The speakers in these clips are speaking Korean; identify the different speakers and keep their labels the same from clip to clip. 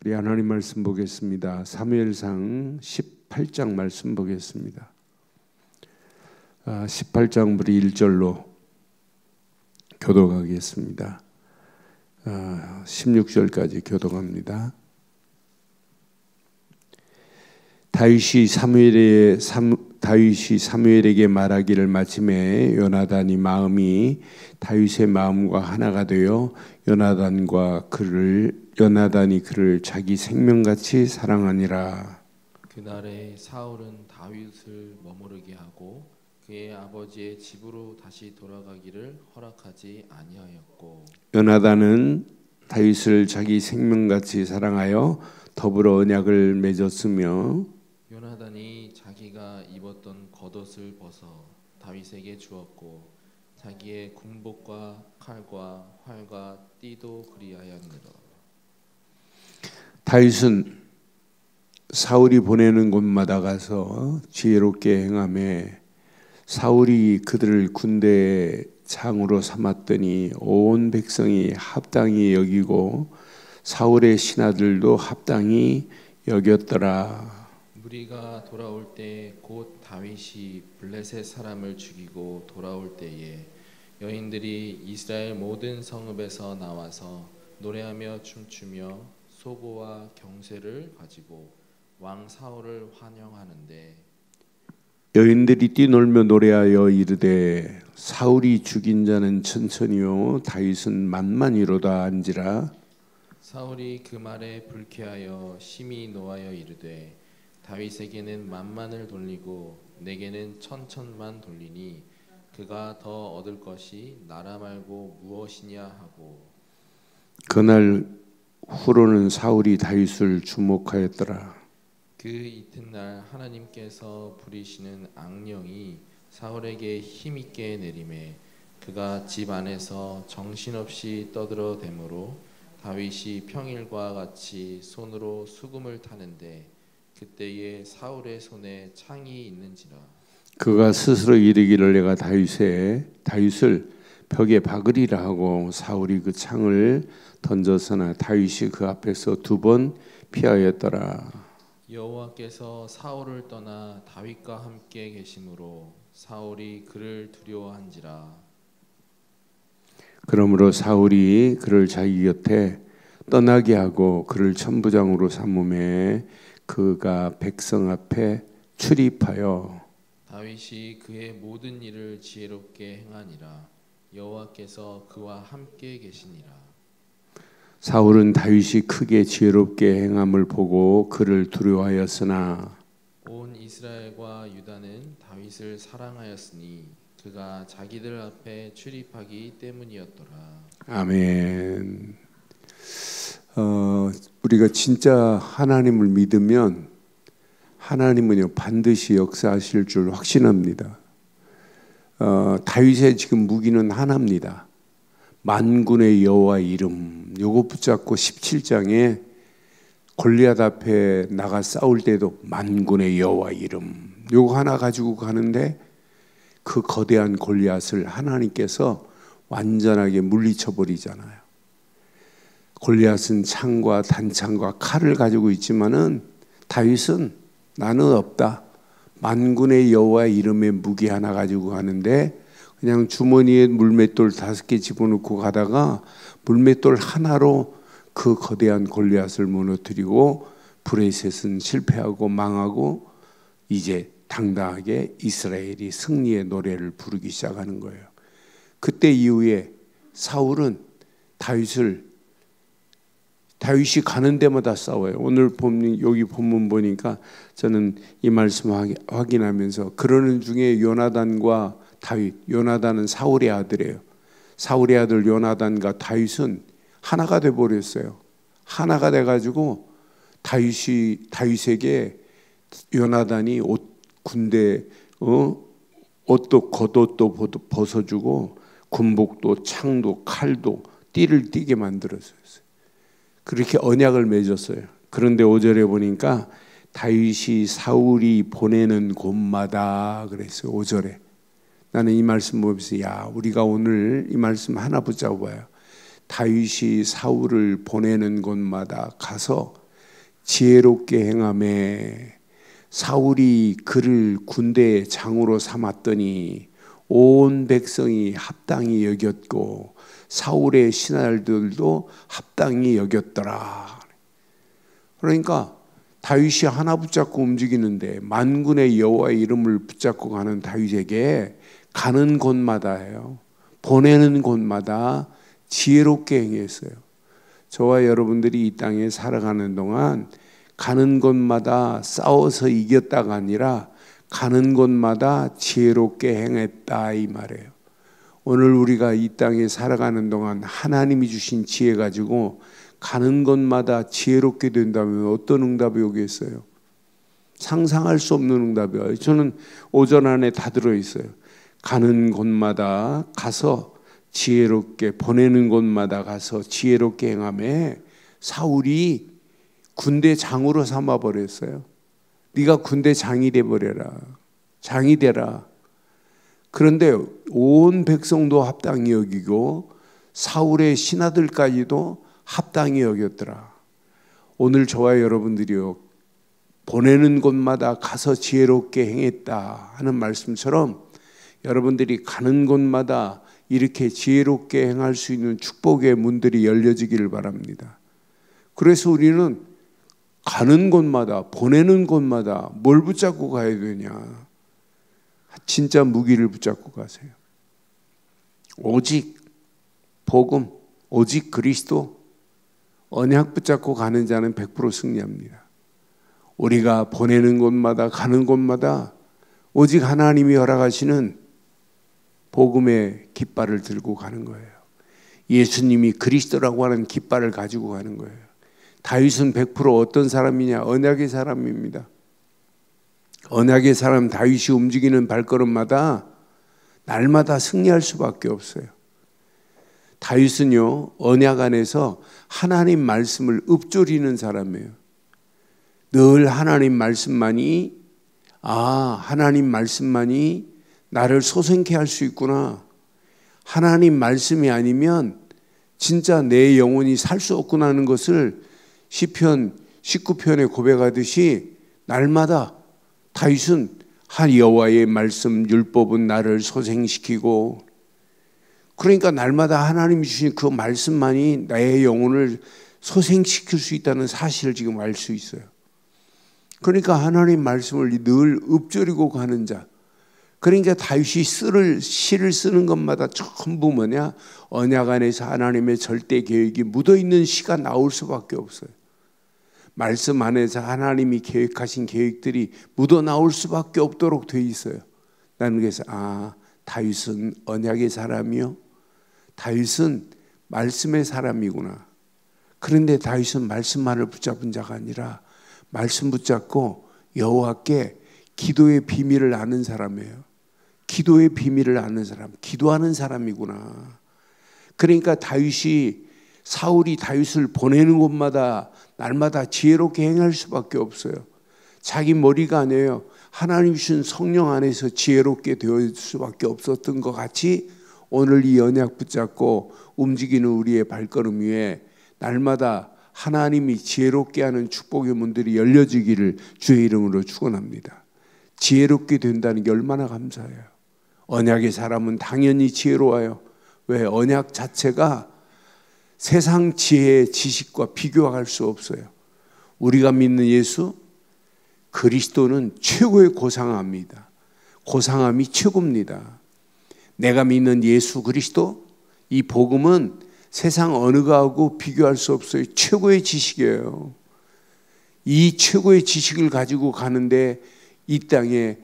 Speaker 1: 우리 하나님 말씀 보겠습니다. 사무엘상 18장 말씀 보겠습니다. 18장부터 1절로 교독하겠습니다. 16절까지 교독합니다. 다윗이 사무엘에게 말하기를 마침에 요나단이 마음이 다윗의 마음과 하나가 되어 요나단이 그를 자기 생명같이 사랑하니라.
Speaker 2: 그날에 사울은 다윗을 머무르게 하고 그의 아버지의 집으로 다시 돌아가기를 허락하지 아니하였고,
Speaker 1: 요나단은 다윗을 자기 생명같이 사랑하여 더불어 언약을 맺었으며,
Speaker 2: 요나단이 자기가 입었던 겉옷을 벗어 다윗에게 주었고 자기의 군복과 칼과 활과 띠도 그리하였느라.
Speaker 1: 다윗은 사울이 보내는 곳마다 가서 지혜롭게 행하며 사울이 그들을 군대의 장으로 삼았더니 온 백성이 합당히 여기고 사울의 신하들도 합당히 여겼더라.
Speaker 2: 무리가 돌아올 때 곧 다윗이 블레셋 사람을 죽이고 돌아올 때에 여인들이 이스라엘 모든 성읍에서 나와서 노래하며 춤추며 소고와 경쇠를 가지고 왕 사울을 환영하는데,
Speaker 1: 여인들이 뛰놀며 노래하여 이르되 사울이 죽인 자는 천천히요 다윗은 만만히로다 한지라.
Speaker 2: 사울이 그 말에 불쾌하여 심히 노하여 이르되 다윗에게는 만만을 돌리고 내게는 천천만 돌리니 그가 더 얻을 것이 나라 말고 무엇이냐 하고,
Speaker 1: 그날 후로는 사울이 다윗을 주목하였더라.
Speaker 2: 그 이튿날 하나님께서 부리시는 악령이 사울에게 힘있게 내림에 그가 집 안에서 정신없이 떠들어대므로 다윗이 평일과 같이 손으로 수금을 타는데 그때에 사울의 손에 창이 있는지라.
Speaker 1: 그가 스스로 이르기를 내가 다윗을 벽에 박으리라 하고 사울이 그 창을 던졌으나 다윗이 그 앞에서 2번 피하였더라.
Speaker 2: 여호와께서 사울을 떠나 다윗과 함께 계심으로 사울이 그를 두려워한지라.
Speaker 1: 그러므로 사울이 그를 자기 곁에 떠나게 하고 그를 천부장으로 삼음에 그가 백성 앞에 출입하여
Speaker 2: 다윗이 그의 모든 일을 지혜롭게 행하니라. 여호와께서 그와 함께 계시니라.
Speaker 1: 사울은 다윗이 크게 지혜롭게 행함을 보고 그를 두려워하였으나
Speaker 2: 온 이스라엘과 유다는 다윗을 사랑하였으니 그가 자기들 앞에 출입하기 때문이었더라.
Speaker 1: 아멘. 우리가 진짜 하나님을 믿으면 하나님은요 반드시 역사하실 줄 확신합니다. 다윗의 지금 무기는 하나입니다. 만군의 여호와 이름. 요거 붙잡고 17장에 골리앗 앞에 나가 싸울 때도 만군의 여호와 이름. 요거 하나 가지고 가는데 그 거대한 골리앗을 하나님께서 완전하게 물리쳐 버리잖아요. 골리앗은 창과 단창과 칼을 가지고 있지만은 다윗은 나는 없다. 만군의 여호와 이름의 무기 하나 가지고 가는데 그냥 주머니에 물맷돌 5개 집어넣고 가다가 물맷돌 하나로 그 거대한 골리앗을 무너뜨리고 브레셋은 실패하고 망하고 이제 당당하게 이스라엘이 승리의 노래를 부르기 시작하는 거예요. 그때 이후에 사울은 다윗이 가는 데마다 싸워요. 오늘 여기 본문 보니까 저는 이 말씀 확인하면서 그러는 중에 요나단과 다윗, 요나단은 사울의 아들이에요. 사울의 아들 요나단과 다윗은 하나가 돼 버렸어요. 하나가 돼 가지고 다윗에게 요나단이 군대 옷도 겉옷도 벗어주고 군복도 창도 칼도 띠를 띠게 만들었어요. 그렇게 언약을 맺었어요. 그런데 5절에 보니까 다윗이 사울이 보내는 곳마다 그랬어요. 5절에. 나는 이 말씀 보면서 우리가 오늘 이 말씀 하나 붙잡아봐요. 다윗이 사울을 보내는 곳마다 가서 지혜롭게 행하매 사울이 그를 군대의 장으로 삼았더니 온 백성이 합당히 여겼고 사울의 신하들도 합당히 여겼더라. 그러니까 다윗이 하나 붙잡고 움직이는데 만군의 여호와의 이름을 붙잡고 가는 다윗에게 가는 곳마다예요. 보내는 곳마다 지혜롭게 행했어요. 저와 여러분들이 이 땅에 살아가는 동안 가는 곳마다 싸워서 이겼다가 아니라 가는 곳마다 지혜롭게 행했다 이 말이에요. 오늘 우리가 이 땅에 살아가는 동안 하나님이 주신 지혜 가지고 가는 곳마다 지혜롭게 된다면 어떤 응답이 오겠어요? 상상할 수 없는 응답이에요. 저는 오전 안에 다 들어있어요. 가는 곳마다 가서 지혜롭게, 보내는 곳마다 가서 지혜롭게 행하며 사울이 군대 장으로 삼아버렸어요. 네가 군대 장이 돼버려라. 장이 되라. 그런데 온 백성도 합당히 여기고 사울의 신하들까지도 합당히 여겼더라. 오늘 저와 여러분들이요, 보내는 곳마다 가서 지혜롭게 행했다 하는 말씀처럼 여러분들이 가는 곳마다 이렇게 지혜롭게 행할 수 있는 축복의 문들이 열려지기를 바랍니다. 그래서 우리는 가는 곳마다, 보내는 곳마다 뭘 붙잡고 가야 되냐? 진짜 무기를 붙잡고 가세요. 오직 복음, 오직 그리스도, 언약 붙잡고 가는 자는 100% 승리합니다. 우리가 보내는 곳마다, 가는 곳마다 오직 하나님이 허락하시는 복음의 깃발을 들고 가는 거예요. 예수님이 그리스도라고 하는 깃발을 가지고 가는 거예요. 다윗은 100% 어떤 사람이냐? 언약의 사람입니다. 언약의 사람 다윗이 움직이는 발걸음마다 날마다 승리할 수밖에 없어요. 다윗은요, 언약 안에서 하나님 말씀을 읊조리는 사람이에요. 늘 하나님 말씀만이, 하나님 말씀만이 나를 소생케 할 수 있구나. 하나님 말씀이 아니면 진짜 내 영혼이 살 수 없구나 하는 것을 시편 19편에 고백하듯이 날마다 다윗은 한 여호와의 말씀 율법은 나를 소생시키고, 그러니까 날마다 하나님이 주신 그 말씀만이 나의 영혼을 소생시킬 수 있다는 사실을 지금 알 수 있어요. 그러니까 하나님 말씀을 늘 읊조리고 가는 자. 그러니까 다윗이 시를 쓰는 것마다 전부 뭐냐? 언약 안에서 하나님의 절대 계획이 묻어있는 시가 나올 수밖에 없어요. 말씀 안에서 하나님이 계획하신 계획들이 묻어 나올 수밖에 없도록 돼 있어요. 나는 그래서 다윗은 언약의 사람이요, 다윗은 말씀의 사람이구나. 그런데 다윗은 말씀만을 붙잡은 자가 아니라 말씀 붙잡고 여호와께 기도의 비밀을 아는 사람이에요. 기도의 비밀을 아는 사람, 기도하는 사람이구나. 그러니까 사울이 다윗을 보내는 곳마다 날마다 지혜롭게 행할 수밖에 없어요. 자기 머리가 아니에요. 하나님 주신 성령 안에서 지혜롭게 되어질 수밖에 없었던 것 같이 오늘 이 언약 붙잡고 움직이는 우리의 발걸음 위에 날마다 하나님이 지혜롭게 하는 축복의 문들이 열려지기를 주의 이름으로 축원합니다. 지혜롭게 된다는 게 얼마나 감사해요. 언약의 사람은 당연히 지혜로워요. 왜? 언약 자체가 세상 지혜의 지식과 비교할 수 없어요. 우리가 믿는 예수 그리스도는 최고의 고상함입니다. 고상함이 최고입니다. 내가 믿는 예수 그리스도, 이 복음은 세상 어느 거하고 비교할 수 없어요. 최고의 지식이에요. 이 최고의 지식을 가지고 가는데 이 땅에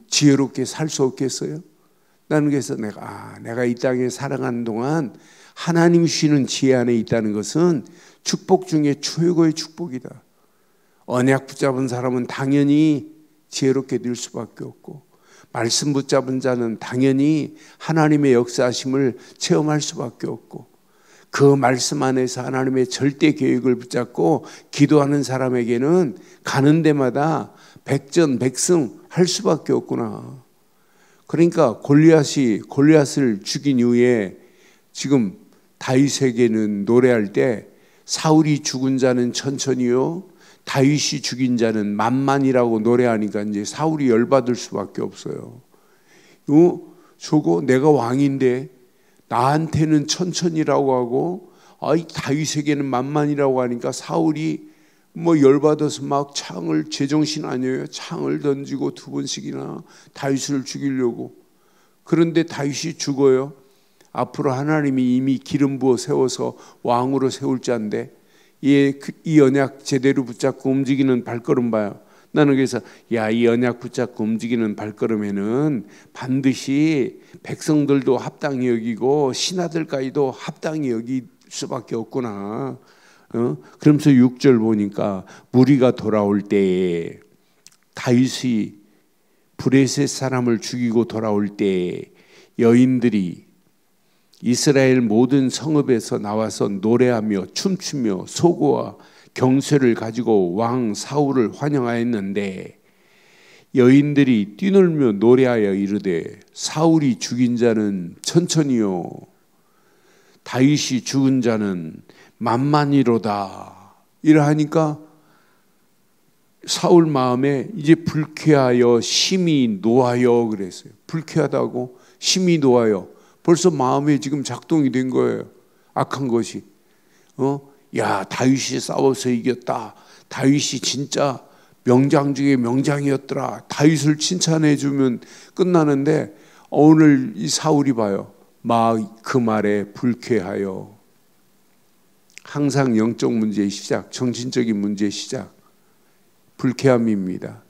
Speaker 1: 지혜롭게 살 수 없겠어요? 나는 그래서 내가 이 땅에 살아가는 동안 하나님 주시는 지혜 안에 있다는 것은 축복 중에 최고의 축복이다. 언약 붙잡은 사람은 당연히 지혜롭게 될 수밖에 없고, 말씀 붙잡은 자는 당연히 하나님의 역사하심을 체험할 수밖에 없고, 그 말씀 안에서 하나님의 절대 계획을 붙잡고 기도하는 사람에게는 가는 데마다 백전백승 할 수밖에 없구나. 그러니까 골리앗을 죽인 이후에 지금 다윗에게는 노래할 때 사울이 죽은 자는 천천히요, 다윗이 죽인 자는 만만이라고 노래하니까 이제 사울이 열받을 수밖에 없어요. 저거 내가 왕인데 나한테는 천천히라고 하고 다윗에게는 만만이라고 하니까 사울이 열받아서 막 창을, 제정신 아니에요? 창을 던지고 2번씩이나 다윗을 죽이려고. 그런데 다윗이 죽어요. 앞으로 하나님이 이미 기름 부어 세워서 왕으로 세울 자인데 이 언약 제대로 붙잡고 움직이는 발걸음 봐요. 나는 그래서 이 언약 붙잡고 움직이는 발걸음에는 반드시 백성들도 합당히 여기고 신하들까지도 합당히 여길 수밖에 없구나. 그러면서 6절 보니까 무리가 돌아올 때에, 다윗이 브레셋 사람을 죽이고 돌아올 때에 여인들이 이스라엘 모든 성읍에서 나와서 노래하며 춤추며 소고와 경쇠를 가지고 왕 사울을 환영하였는데, 여인들이 뛰놀며 노래하여 이르되 사울이 죽인 자는 천천히요, 다윗이 죽은 자는 만만이로다. 이러하니까 사울 마음에 이제 불쾌하여 심히 노하여 그랬어요. 불쾌하다고 심히 노하여. 벌써 마음에 지금 작동이 된 거예요. 악한 것이. 다윗이 싸워서 이겼다. 다윗이 진짜 명장 중에 명장이었더라. 다윗을 칭찬해 주면 끝나는데 오늘 이 사울이 봐요. 막 그 말에 불쾌하여. 항상 영적 문제의 시작, 정신적인 문제의 시작, 불쾌함입니다.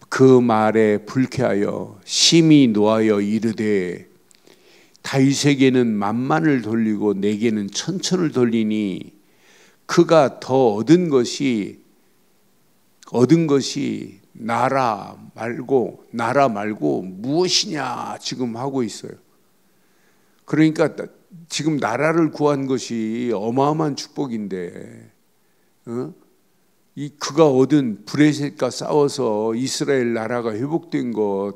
Speaker 1: 그 말에 불쾌하여 심히 노하여 이르되 다윗에게는 만만을 돌리고 내게는 천천을 돌리니 그가 더 얻은 것이 나라 말고 무엇이냐 지금 하고 있어요. 그러니까 지금 나라를 구한 것이 어마어마한 축복인데, 그가 얻은 브레셋과 싸워서 이스라엘 나라가 회복된 것,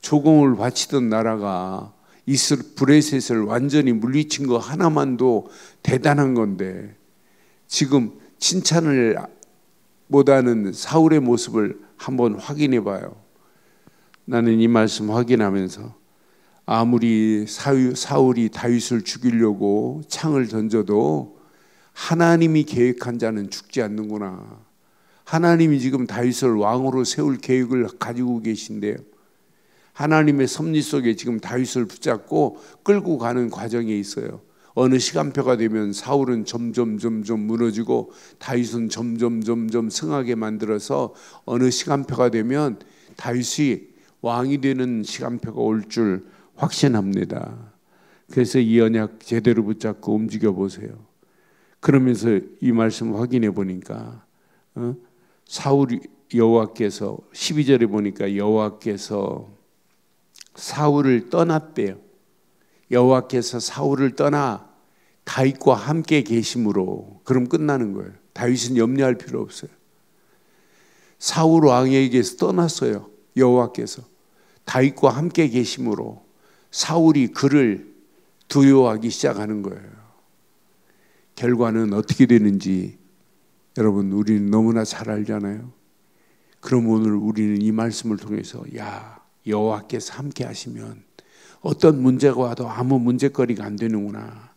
Speaker 1: 조공을 바치던 나라가 브레셋을 완전히 물리친 거 하나만도 대단한 건데, 지금 칭찬을 못하는 사울의 모습을 한번 확인해 봐요. 나는 이 말씀 확인하면서 아무리 사울이 다윗을 죽이려고 창을 던져도 하나님이 계획한 자는 죽지 않는구나. 하나님이 지금 다윗을 왕으로 세울 계획을 가지고 계신데요. 하나님의 섭리 속에 지금 다윗을 붙잡고 끌고 가는 과정에 있어요. 어느 시간표가 되면 사울은 점점 무너지고 다윗은 점점 승하게 만들어서 어느 시간표가 되면 다윗이 왕이 되는 시간표가 올 줄 확신합니다. 그래서 이 언약 제대로 붙잡고 움직여 보세요. 그러면서 이 말씀 확인해 보니까 사울이 여호와께서 12절에 보니까 여호와께서 사울을 떠났대요. 여호와께서 사울을 떠나 다윗과 함께 계심으로. 그럼 끝나는 거예요. 다윗은 염려할 필요 없어요. 사울 왕에게서 떠났어요. 여호와께서 다윗과 함께 계심으로 사울이 그를 두려워하기 시작하는 거예요. 결과는 어떻게 되는지 여러분 우리는 너무나 잘 알잖아요. 그럼 오늘 우리는 이 말씀을 통해서 여호와께서 함께 하시면 어떤 문제가 와도 아무 문제거리가 안 되는구나.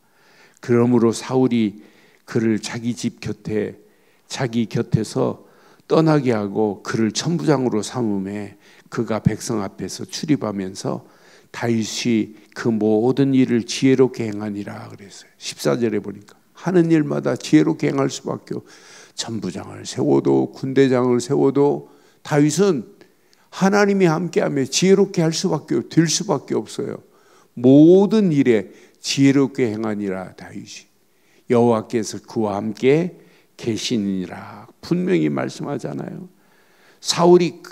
Speaker 1: 그러므로 사울이 그를 자기 집 곁에, 자기 곁에서 떠나게 하고 그를 천부장으로 삼음에 그가 백성 앞에서 출입하면서 다윗이 그 모든 일을 지혜롭게 행하니라 그랬어요. 14절에 보니까 하는 일마다 지혜롭게 행할 수밖에 없어요. 천부장을 세워도 군대장을 세워도 다윗은 하나님이 함께하며 지혜롭게 될 수밖에 없어요. 모든 일에 지혜롭게 행하니라 다윗이. 여호와께서 그와 함께 계시니라 분명히 말씀하잖아요. 사울이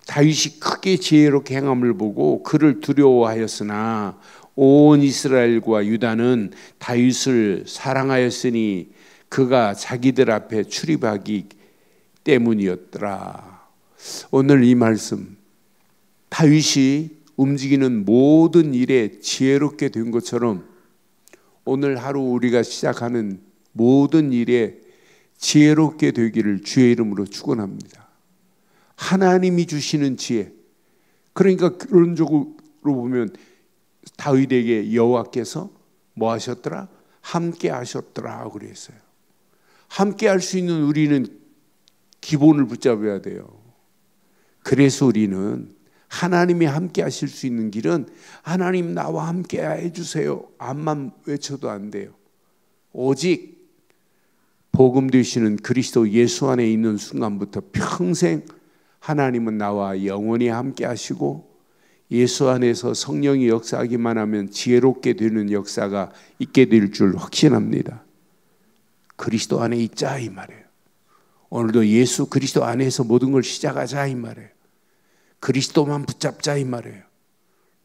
Speaker 1: 다윗이 크게 지혜롭게 행함을 보고 그를 두려워하였으나 온 이스라엘과 유다는 다윗을 사랑하였으니 그가 자기들 앞에 출입하기 때문이었더라. 오늘 이 말씀, 다윗이 움직이는 모든 일에 지혜롭게 된 것처럼 오늘 하루 우리가 시작하는 모든 일에 지혜롭게 되기를 주의 이름으로 축원합니다. 하나님이 주시는 지혜. 그러니까 그런 쪽으로 보면 다윗에게 여호와께서 뭐 하셨더라? 함께 하셨더라 그랬어요. 함께 할 수 있는 우리는 기본을 붙잡아야 돼요. 그래서 우리는 하나님이 함께 하실 수 있는 길은 하나님 나와 함께 해주세요. 암만 외쳐도 안 돼요. 오직 복음 되시는 그리스도 예수 안에 있는 순간부터 평생 하나님은 나와 영원히 함께 하시고 예수 안에서 성령이 역사하기만 하면 지혜롭게 되는 역사가 있게 될 줄 확신합니다. 그리스도 안에 있자 이 말이에요. 오늘도 예수 그리스도 안에서 모든 걸 시작하자 이 말이에요. 그리스도만 붙잡자 이 말이에요.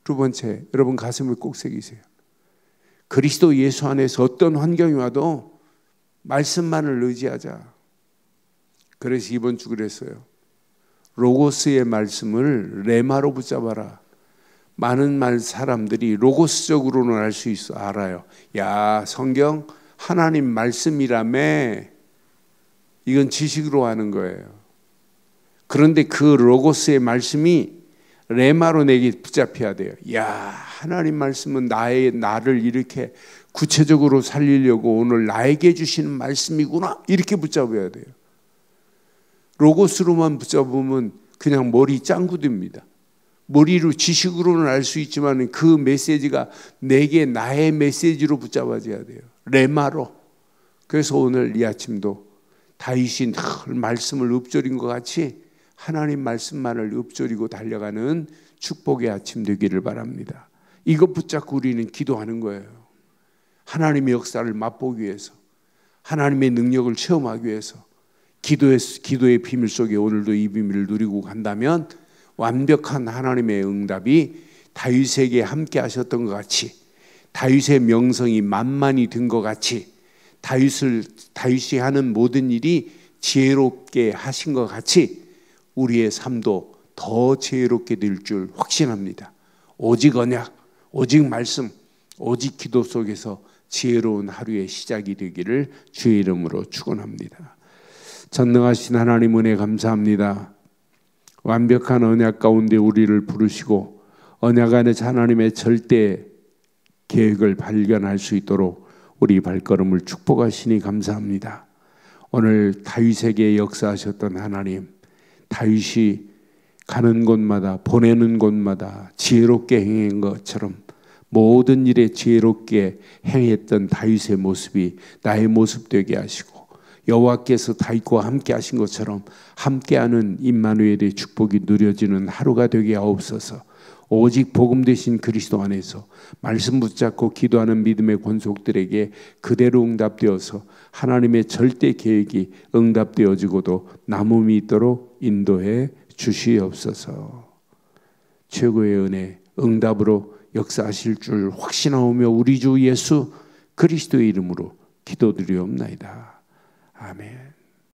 Speaker 1: 두 번째, 여러분 가슴을 꼭 새기세요. 그리스도 예수 안에서 어떤 환경이 와도 말씀만을 의지하자. 그래서 이번 주 그랬어요. 로고스의 말씀을 레마로 붙잡아라. 많은 사람들이 로고스적으로는 알 수 있어. 알아요. 야, 성경 하나님 말씀이라며. 이건 지식으로 하는 거예요. 그런데 그 로고스의 말씀이 레마로 내게 붙잡혀야 돼요. 야, 하나님 말씀은 나를 이렇게 구체적으로 살리려고 오늘 나에게 주시는 말씀이구나. 이렇게 붙잡아야 돼요. 로고스로만 붙잡으면 그냥 머리 짱구됩니다. 머리로 지식으로는 알 수 있지만 그 메시지가 내게 나의 메시지로 붙잡아져야 돼요. 레마로. 그래서 오늘 이 아침도 다윗이 늘 말씀을 읊조린 것 같이 하나님 말씀만을 읊조리고 달려가는 축복의 아침 되기를 바랍니다. 이것 붙잡고 우리는 기도하는 거예요. 하나님의 역사를 맛보기 위해서, 하나님의 능력을 체험하기 위해서 기도의 비밀 속에 오늘도 이 비밀을 누리고 간다면 완벽한 하나님의 응답이 다윗에게 함께 하셨던 것 같이, 다윗의 명성이 만만히 든 것 같이, 다윗이 하는 모든 일이 지혜롭게 하신 것 같이 우리의 삶도 더 지혜롭게 될 줄 확신합니다. 오직 언약, 오직 말씀, 오직 기도 속에서 지혜로운 하루의 시작이 되기를 주의 이름으로 축원합니다. 전능하신 하나님 은혜 감사합니다. 완벽한 언약 가운데 우리를 부르시고 언약 안에서 하나님의 절대 계획을 발견할 수 있도록 우리 발걸음을 축복하시니 감사합니다. 오늘 다윗에게 역사하셨던 하나님, 다윗이 가는 곳마다 보내는 곳마다 지혜롭게 행한 것처럼 모든 일에 지혜롭게 행했던 다윗의 모습이 나의 모습 되게 하시고 여호와께서 다윗과 함께 하신 것처럼 함께하는 임마누엘의 축복이 누려지는 하루가 되게 하옵소서. 오직 복음 되신 그리스도 안에서 말씀 붙잡고 기도하는 믿음의 권속들에게 그대로 응답되어서 하나님의 절대 계획이 응답되어지고도 남음이 있도록 인도해 주시옵소서. 최고의 은혜 응답으로 역사하실 줄 확신하오며 우리 주 예수 그리스도의 이름으로 기도드리옵나이다. 아멘.